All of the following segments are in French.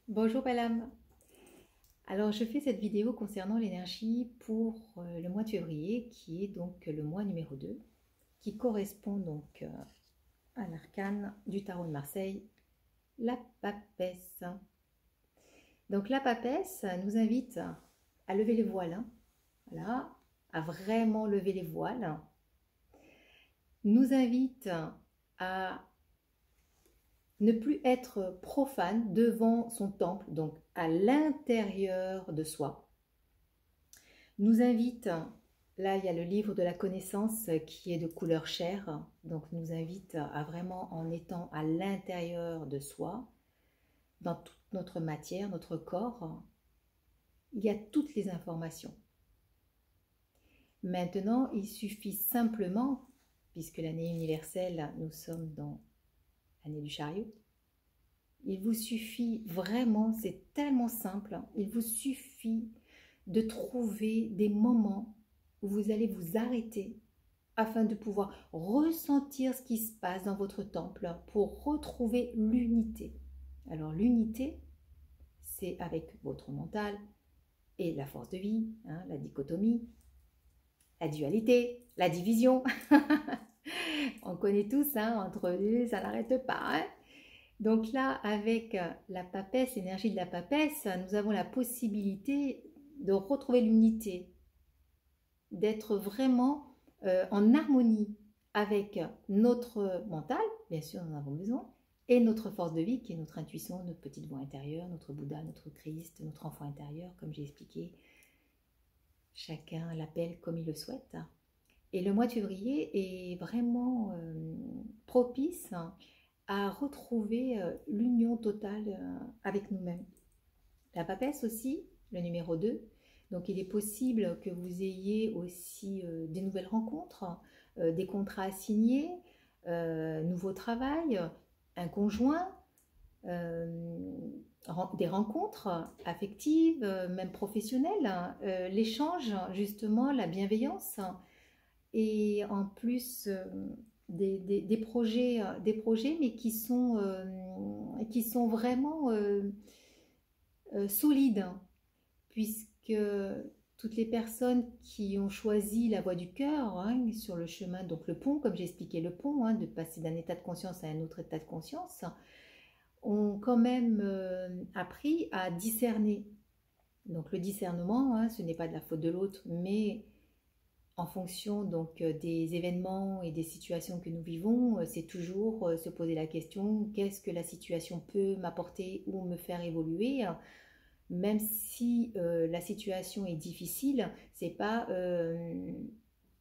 Bonjour Palam. Alors je fais cette vidéo concernant l'énergie pour le mois de février qui est donc le mois numéro 2 qui correspond donc à l'arcane du tarot de Marseille, la papesse. Donc la papesse nous invite à lever les voiles, hein, voilà, à vraiment lever les voiles, nous invite à ne plus être profane devant son temple, donc à l'intérieur de soi. Nous invite, là il y a le livre de la connaissance qui est de couleur chair, donc nous invite à vraiment en étant à l'intérieur de soi, dans toute notre matière, notre corps, il y a toutes les informations. Maintenant, il suffit simplement, puisque l'année universelle, nous sommes dans l'année du chariot, il vous suffit vraiment, c'est tellement simple, il vous suffit de trouver des moments où vous allez vous arrêter afin de pouvoir ressentir ce qui se passe dans votre temple pour retrouver l'unité. Alors l'unité, c'est avec votre mental et la force de vie, hein, la dichotomie, la dualité, la division. On connaît tous, hein, entre deux, ça n'arrête pas. Hein. Donc là, avec la papesse, l'énergie de la papesse, nous avons la possibilité de retrouver l'unité, d'être vraiment en harmonie avec notre mental, bien sûr nous en avons besoin, et notre force de vie qui est notre intuition, notre petite voix intérieure, notre Bouddha, notre Christ, notre enfant intérieur, comme j'ai expliqué, chacun l'appelle comme il le souhaite. Et le mois de février est vraiment propice à retrouver l'union totale avec nous-mêmes. La papesse aussi, le numéro 2. Donc il est possible que vous ayez aussi des nouvelles rencontres, des contrats à signer, nouveau travail, un conjoint, des rencontres affectives, même professionnelles, l'échange, justement, la bienveillance, et en plus des projets, mais qui sont vraiment solides, puisque toutes les personnes qui ont choisi la voie du cœur, hein, sur le chemin, donc le pont, comme j'ai expliqué le pont, hein, de passer d'un état de conscience à un autre état de conscience, ont quand même appris à discerner. Donc le discernement, hein, ce n'est pas de la faute de l'autre, mais en fonction donc des événements et des situations que nous vivons, c'est toujours se poser la question, qu'est-ce que la situation peut m'apporter ou me faire évoluer, même si la situation est difficile, c'est pas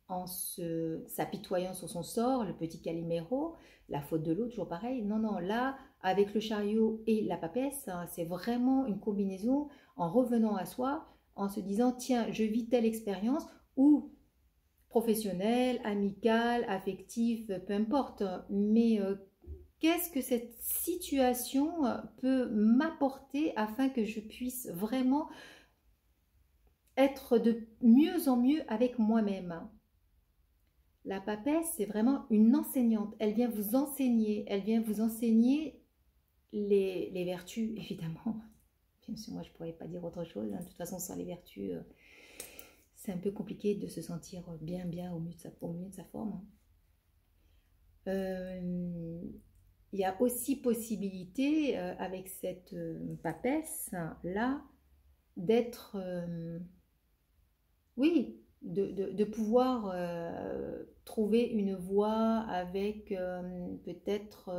en s'apitoyant sur son sort, le petit Calimero, la faute de l'autre, toujours pareil. Non, non, là, avec le chariot et la papesse, hein, c'est vraiment une combinaison en revenant à soi, en se disant, tiens, je vis telle expérience, ou professionnelle, amicale, affective, peu importe, mais qu'est-ce que cette situation peut m'apporter afin que je puisse vraiment être de mieux en mieux avec moi-même. La papesse, c'est vraiment une enseignante. Elle vient vous enseigner. Elle vient vous enseigner les vertus, évidemment. Bien sûr, moi, je ne pourrais pas dire autre chose. Hein. De toute façon, sans les vertus, c'est un peu compliqué de se sentir bien, bien au mieux de sa forme. Il y a aussi possibilité, avec cette papesse-là, d'être... oui, de pouvoir trouver une voie avec peut-être,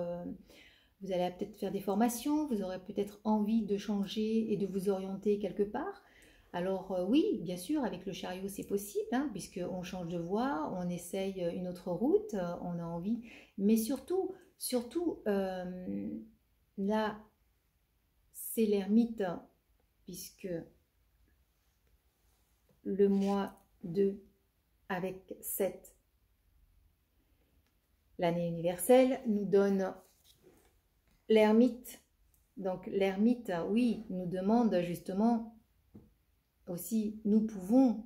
vous allez peut-être faire des formations, vous aurez peut-être envie de changer et de vous orienter quelque part. Alors oui, bien sûr, avec le chariot c'est possible, hein, puisqu'on change de voie, on essaye une autre route, on a envie, mais surtout là, c'est l'ermite, puisque le mois de avec 7, l'année universelle, nous donne l'ermite. Donc l'ermite, oui, nous demande justement aussi, nous pouvons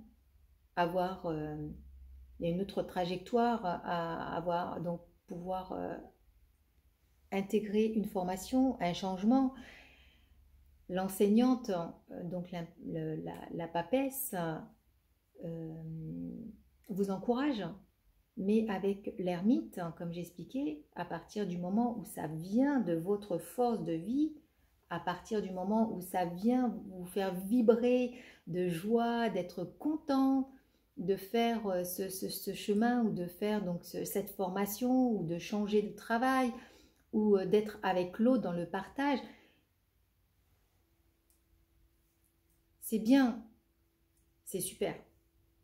avoir une autre trajectoire à avoir, donc pouvoir intégrer une formation, un changement. L'enseignante, donc la papesse, vous encourage, mais avec l'ermite, comme j'expliquais, à partir du moment où ça vient de votre force de vie, à partir du moment où ça vient vous faire vibrer de joie, d'être content, de faire ce chemin ou de faire donc cette formation ou de changer de travail ou d'être avec l'autre dans le partage, c'est bien, c'est super.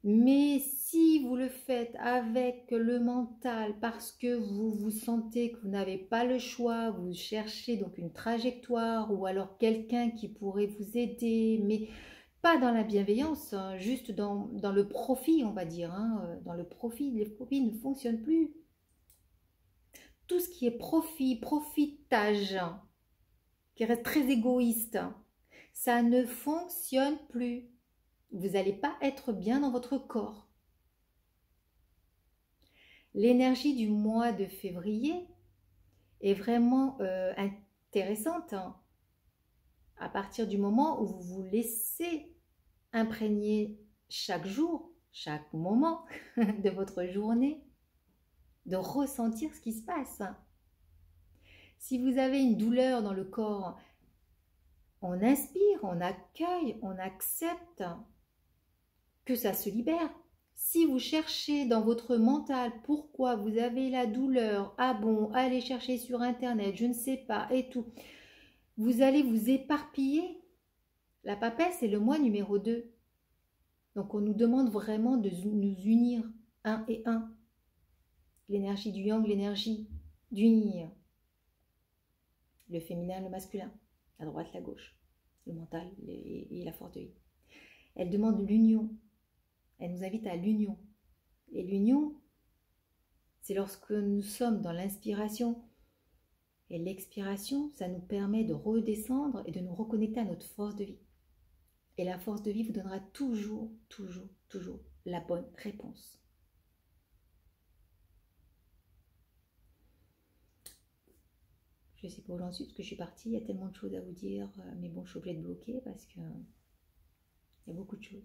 Mais si vous le faites avec le mental, parce que vous vous sentez que vous n'avez pas le choix, vous cherchez donc une trajectoire ou alors quelqu'un qui pourrait vous aider, mais pas dans la bienveillance, hein, juste dans le profit, on va dire. Hein, dans le profit, les profits ne fonctionnent plus. Tout ce qui est profit, profitage, qui reste très égoïste, ça ne fonctionne plus. Vous n'allez pas être bien dans votre corps. L'énergie du mois de février est vraiment intéressante, hein, à partir du moment où vous vous laissez imprégner chaque jour, chaque moment de votre journée, de ressentir ce qui se passe. Si vous avez une douleur dans le corps, on inspire, on accueille, on accepte que ça se libère. Si vous cherchez dans votre mental pourquoi vous avez la douleur, ah bon, allez chercher sur internet, je ne sais pas, et tout, vous allez vous éparpiller. La papesse, c'est le mois numéro 2. Donc on nous demande vraiment de nous unir, un et un. L'énergie du yang, l'énergie d'unir. Le féminin, le masculin, la droite, la gauche, le mental et la force de vie. Elle demande l'union. Elle nous invite à l'union. Et l'union, c'est lorsque nous sommes dans l'inspiration et l'expiration, ça nous permet de redescendre et de nous reconnecter à notre force de vie. Et la force de vie vous donnera toujours, toujours, toujours la bonne réponse. Je ne sais pas où j'en suis parce que je suis partie, il y a tellement de choses à vous dire, mais bon, je suis obligée de bloquer parce que il y a beaucoup de choses.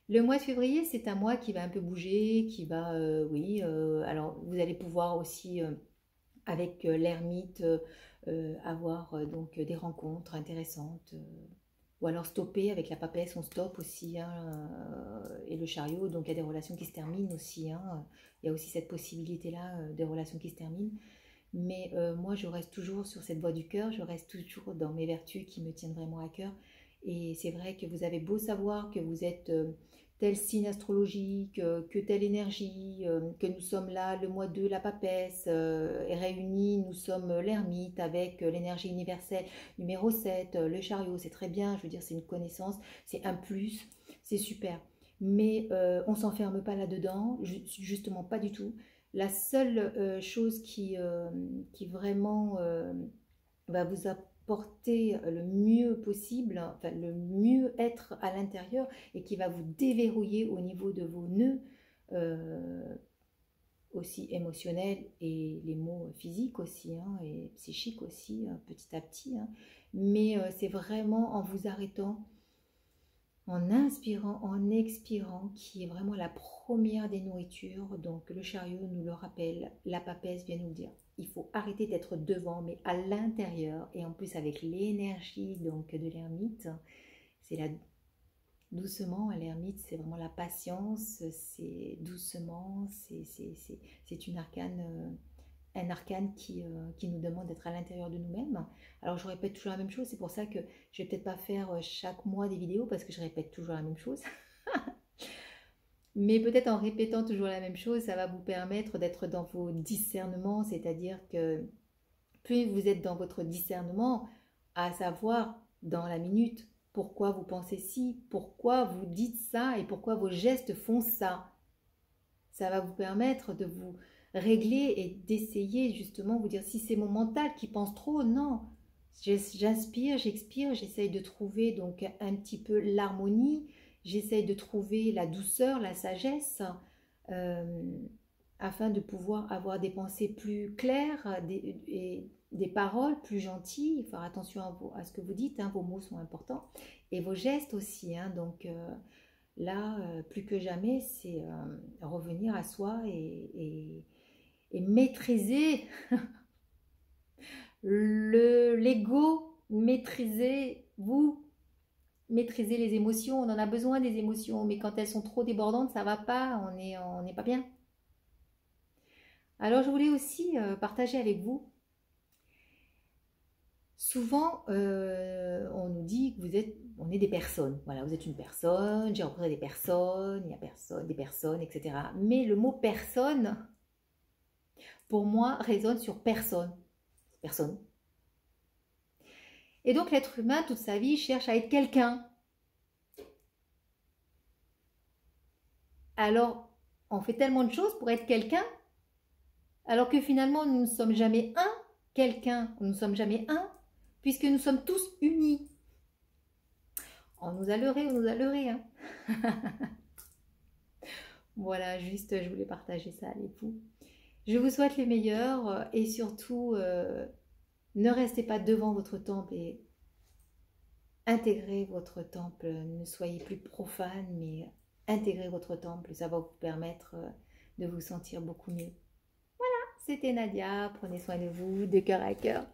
Le mois de février, c'est un mois qui va un peu bouger, qui va, alors vous allez pouvoir aussi, avec l'ermite, avoir donc des rencontres intéressantes, ou alors stopper avec la papesse, on stoppe aussi, hein, et le chariot, donc il y a des relations qui se terminent aussi, hein, il y a aussi cette possibilité-là, des relations qui se terminent. Mais moi, je reste toujours sur cette voie du cœur, je reste toujours dans mes vertus qui me tiennent vraiment à cœur. Et c'est vrai que vous avez beau savoir que vous êtes tel signe astrologique, que telle énergie, que nous sommes là, le mois 2, la papesse, réunis, nous sommes l'ermite avec l'énergie universelle numéro 7, le chariot, c'est très bien, je veux dire, c'est une connaissance, c'est un plus, c'est super. Mais on ne s'enferme pas là-dedans, justement pas du tout. La seule chose qui vraiment va vous apporter le mieux possible, enfin le mieux être à l'intérieur et qui va vous déverrouiller au niveau de vos nœuds, aussi émotionnels et les mots physiques aussi, hein, et psychiques aussi, hein, petit à petit. Hein. Mais c'est vraiment en vous arrêtant, en inspirant, en expirant, qui est vraiment la première des nourritures. Donc le chariot nous le rappelle, la papesse vient nous le dire. Il faut arrêter d'être devant, mais à l'intérieur. Et en plus avec l'énergie donc de l'ermite, c'est la doucement. L'ermite, c'est vraiment la patience, c'est doucement, c'est une arcane. Un arcane qui nous demande d'être à l'intérieur de nous-mêmes. Alors je répète toujours la même chose, c'est pour ça que je vais peut-être pas faire chaque mois des vidéos parce que je répète toujours la même chose. Mais peut-être en répétant toujours la même chose, ça va vous permettre d'être dans vos discernements, c'est-à-dire que plus vous êtes dans votre discernement, à savoir dans la minute, pourquoi vous pensez ci, pourquoi vous dites ça et pourquoi vos gestes font ça. Ça va vous permettre de vous régler et d'essayer justement, vous dire si c'est mon mental qui pense trop, non. J'inspire, j'expire, j'essaye de trouver donc un petit peu l'harmonie, j'essaye de trouver la douceur, la sagesse, afin de pouvoir avoir des pensées plus claires et des paroles plus gentilles, faire attention à ce que vous dites, hein, vos mots sont importants, et vos gestes aussi. Hein, donc là, plus que jamais, c'est revenir à soi et maîtriser l'ego, maîtrisez-vous, maîtriser les émotions. On en a besoin des émotions, mais quand elles sont trop débordantes, ça va pas, on n'est pas bien. Alors je voulais aussi partager avec vous. Souvent, on nous dit que on est des personnes. Voilà, vous êtes une personne, j'ai rencontré des personnes, il y a des personnes, etc. Mais le mot personne, pour moi, résonne sur personne. Personne. Et donc l'être humain, toute sa vie, cherche à être quelqu'un. Alors, on fait tellement de choses pour être quelqu'un, alors que finalement, nous ne sommes jamais un quelqu'un, nous ne sommes jamais un, puisque nous sommes tous unis. On nous a leurré, hein. Voilà, juste, je voulais partager ça avec vous. Je vous souhaite le meilleur et surtout, ne restez pas devant votre temple et intégrez votre temple. Ne soyez plus profane, mais intégrez votre temple. Ça va vous permettre de vous sentir beaucoup mieux. Voilà, c'était Nadia. Prenez soin de vous, de cœur à cœur.